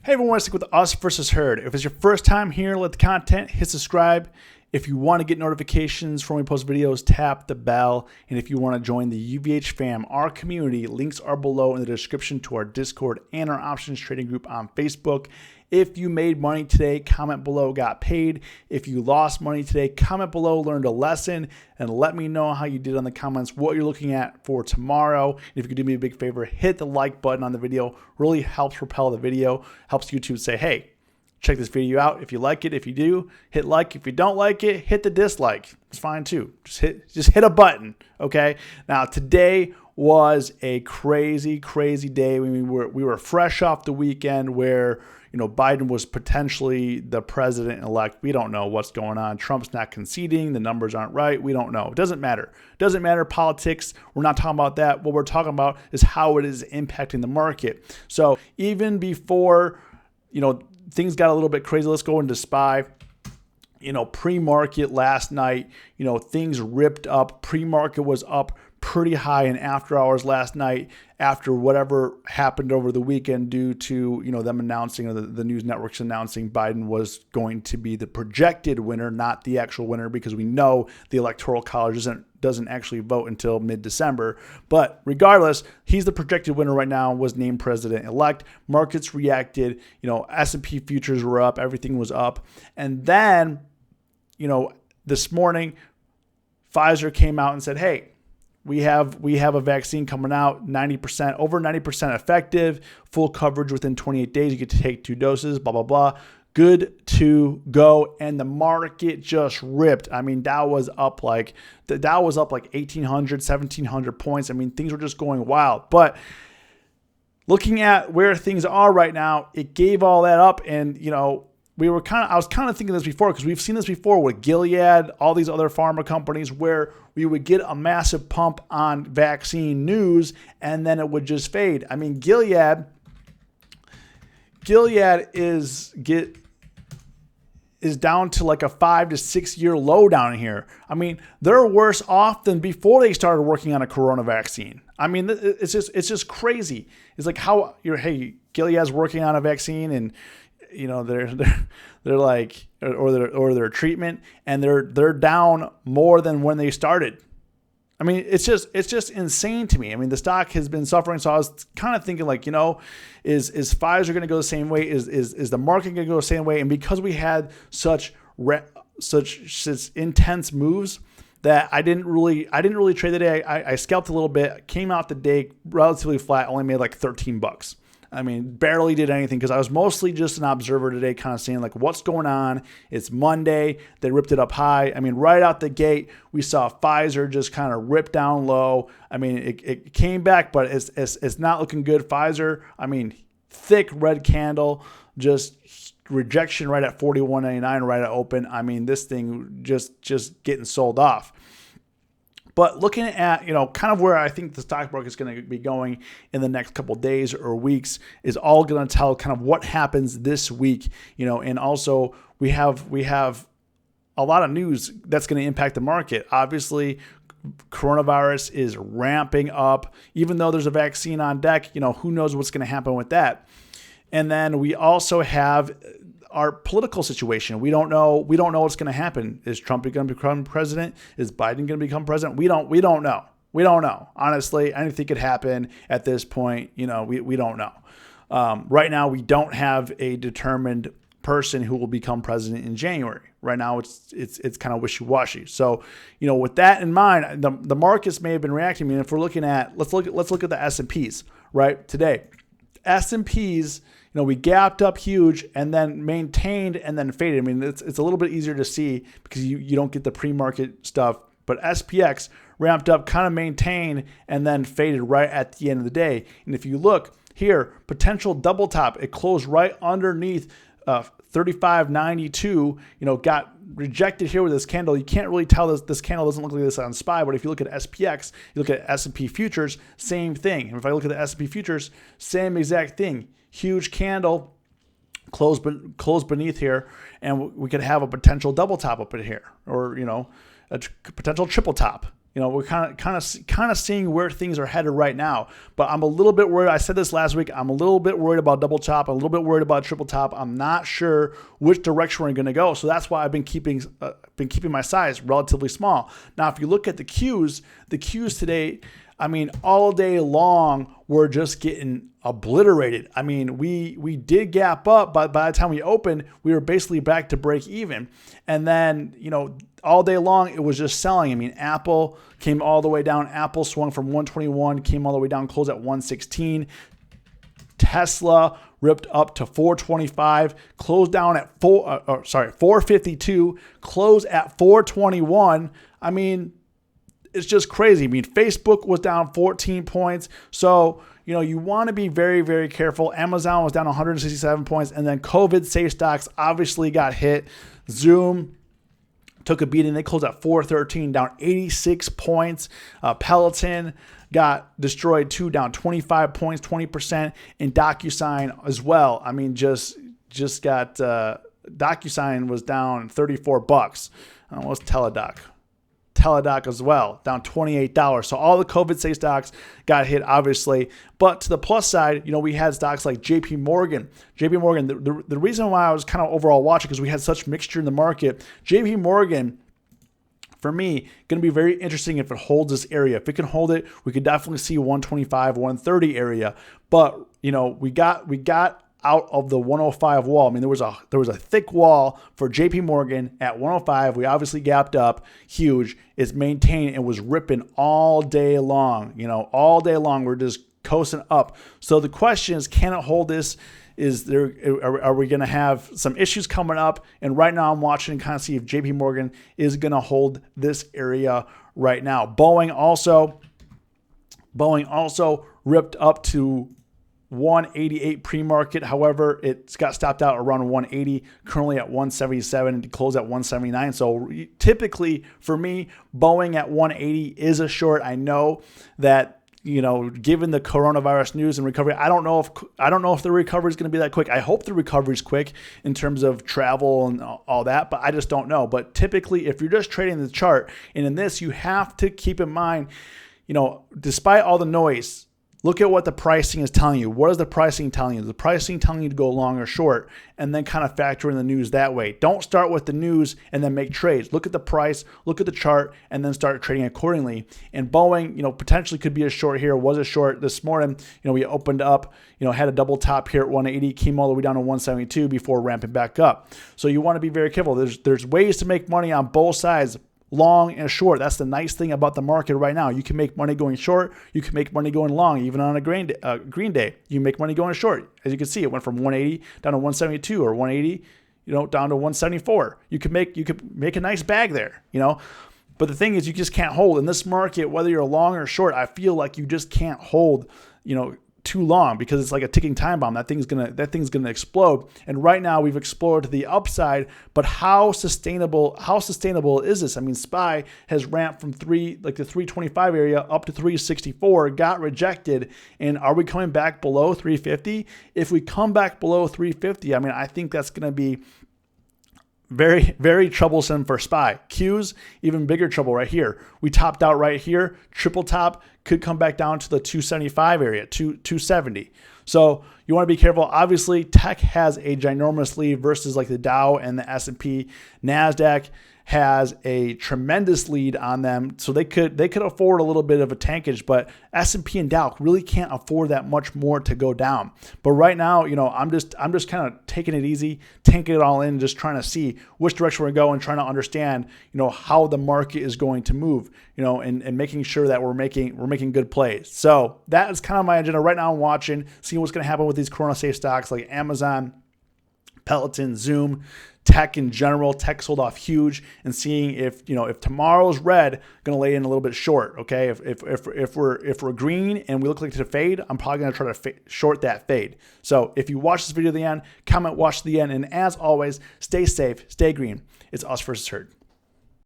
Hey everyone, want to stick with us versus herd. If it's your first time here, let the content, hit subscribe. If you want to get notifications when we post videos, tap the bell. And if you want to join the UVH fam, our community, links are below in the description to our Discord and our options trading group on Facebook. If you made money today, comment below, got paid. If you lost money today, comment below, learned a lesson, and let me know how you did on the comments, what you're looking at for tomorrow. And if you could do me a big favor, hit the like button on the video. Really helps propel the video, helps YouTube say, hey, check this video out. If you like it, if you do, hit like. If you don't like it, hit the dislike. It's fine too. Just hit a button, okay? Now, today was a crazy day. We were fresh off the weekend where Biden was potentially the president-elect. We don't know what's going on. Trump's not conceding. The numbers aren't right. We don't know. It doesn't matter. It doesn't matter politics. We're not talking about that. What we're talking about is how it is impacting the market. So even before, things got a little bit crazy, let's go into SPY. Pre-market last night, things ripped up. Pre-market was up pretty high in after hours last night after whatever happened over the weekend due to, them announcing, or the news networks announcing Biden was going to be the projected winner, not the actual winner, because we know the Electoral College doesn't actually vote until mid-December. But regardless, he's the projected winner right now, was named president-elect. Markets reacted, S&P futures were up, everything was up. And then, this morning, Pfizer came out and said, hey, we have a vaccine coming out, over 90% effective, full coverage within 28 days. You get to take 2 doses, blah, blah, blah. Good to go. And the market just ripped. I mean, Dow was up like 1,800, 1,700 points. I mean, things were just going wild. But looking at where things are right now, it gave all that up. And, I was kind of thinking this before, because we've seen this before with Gilead, all these other pharma companies, where we would get a massive pump on vaccine news and then it would just fade. I mean, Gilead is down to like a 5 to 6 year low down here. I mean, they're worse off than before they started working on a corona vaccine. I mean, it's just crazy. It's like how Gilead's working on a vaccine and they're like, or their treatment, and they're down more than when they started. I mean, it's just insane to me. I mean, the stock has been suffering, so I was kind of thinking like, is Pfizer going to go the same way? Is the market going to go the same way? And because we had such intense moves that I didn't really trade the day. I scalped a little bit, came out the day relatively flat, only made like $13. I mean, barely did anything because I was mostly just an observer today, kind of seeing like what's going on. It's Monday. They ripped it up high. I mean, right out the gate, we saw Pfizer just kind of rip down low. I mean, it came back, but it's not looking good. Pfizer, I mean, thick red candle, just rejection right at 41.99 right at open. I mean, this thing just getting sold off. But looking at, kind of where I think the stock market is going to be going in the next couple of days or weeks is all going to tell kind of what happens this week, and also we have a lot of news that's going to impact the market. Obviously, coronavirus is ramping up. Even though there's a vaccine on deck, who knows what's going to happen with that. And then we also have our political situation. We don't know what's going to happen. Is Trump going to become president? Is Biden going to become president? We don't know. We don't know. Honestly, anything could happen at this point. We don't know. Right now, we don't have a determined person who will become president in January. Right now, it's kind of wishy-washy. So, with that in mind, the markets may have been reacting. I mean, if we're looking at, let's look at the S&Ps right today. S&Ps, we gapped up huge and then maintained and then faded. I mean, it's a little bit easier to see because you don't get the pre-market stuff. But SPX ramped up, kind of maintained, and then faded right at the end of the day. And if you look here, potential double top, it closed right underneath 35.92. Got rejected here with this candle. You can't really tell this candle doesn't look like this on SPY, but if you look at SPX, you look at S&P futures, same thing. And if I look at the S&P futures, same exact thing. Huge candle, close beneath here, and we could have a potential double top up in here, or a potential triple top. we're kind of seeing where things are headed right now. But I'm a little bit worried. I said this last week. I'm a little bit worried about double top. I'm a little bit worried about triple top. I'm not sure which direction we're going to go. So that's why I've been keeping my size relatively small. Now, if you look at the Qs today, I mean, all day long, we're just getting obliterated. I mean, we did gap up, but by the time we opened, we were basically back to break even. And then, all day long, it was just selling. I mean, Apple came all the way down. Apple swung from 121, came all the way down, closed at 116. Tesla ripped up to 425, closed down at 452, closed at 421. I mean, it's just crazy. I mean, Facebook was down 14 points. So, you want to be very, very careful. Amazon was down 167 points. And then COVID safe stocks obviously got hit. Zoom took a beating. They closed at 413, down 86 points. Peloton got destroyed too, down 25 points, 20%. And DocuSign as well. I mean, just got DocuSign was down $34. What's Teladoc? Teladoc as well, down $28. So all the COVID safe stocks got hit, obviously. But to the plus side, we had stocks like JP Morgan. JP Morgan, the reason why I was kind of overall watching, because we had such mixture in the market. JP Morgan, for me, going to be very interesting if it holds this area. If it can hold it, we could definitely see 125, 130 area. But, we got out of the 105 wall. I mean, there was a thick wall for JP Morgan at 105. We obviously gapped up huge. It's maintained and was ripping all day long. All day long we're just coasting up. So the question is, can it hold this? Are we going to have some issues coming up? And right now I'm watching and kind of see if JP Morgan is going to hold this area right now. Boeing also ripped up to 188 pre-market. However, it's got stopped out around 180, currently at 177 and closed at 179. So typically for me, Boeing at 180 is a short. I know that, given the coronavirus news and recovery, I don't know if the recovery is going to be that quick. I hope the recovery is quick in terms of travel and all that, but I just don't know. But typically, if you're just trading the chart, and in this, you have to keep in mind, despite all the noise, look at what the pricing is telling you. What is the pricing telling you? The pricing telling you to go long or short, and then kind of factor in the news that way. Don't start with the news and then make trades. Look at the price, look at the chart, and then start trading accordingly. And Boeing, potentially could be a short here. Was a short this morning. We opened up, had a double top here at 180, came all the way down to 172 before ramping back up. So you want to be very careful. There's ways to make money on both sides, long and short. That's the nice thing about the market right now. You can make money going short. You can make money going long, even on a green day. You make money going short. As you can see, it went from 180 down to 172, or 180, down to 174. You could make a nice bag there, But the thing is, you just can't hold in this market, whether you're long or short. I feel like you just can't hold, too long, because it's like a ticking time bomb. That thing's gonna explode. And right now we've explored to the upside, but how sustainable is this? I mean, SPY has ramped from the 325 area up to 364, got rejected. And are we coming back below 350? If we come back below 350, I mean, I think that's gonna be very, very troublesome for SPY. Qs, even bigger trouble right here. We topped out right here. Triple top could come back down to the 275 area, 270. So you want to be careful. Obviously, tech has a ginormous lead versus like the Dow and the S&P. NASDAQ has a tremendous lead on them, so they could afford a little bit of a tankage, but S&P and Dow really can't afford that much more to go down. But right now, I'm just kind of taking it easy, tanking it all in, just trying to see which direction we're going, trying to understand, how the market is going to move, and making sure that we're making good plays. So that is kind of my agenda right now. I'm watching, seeing what's going to happen with these Corona safe stocks like Amazon, Peloton, Zoom, tech in general. Tech sold off huge, and seeing if tomorrow's red, going to lay in a little bit short. Okay, if we're green and we look like to fade, I'm probably going to try to short that fade. So if you watch this video to the end, comment, watch to the end, and as always, stay safe, stay green. It's us versus herd.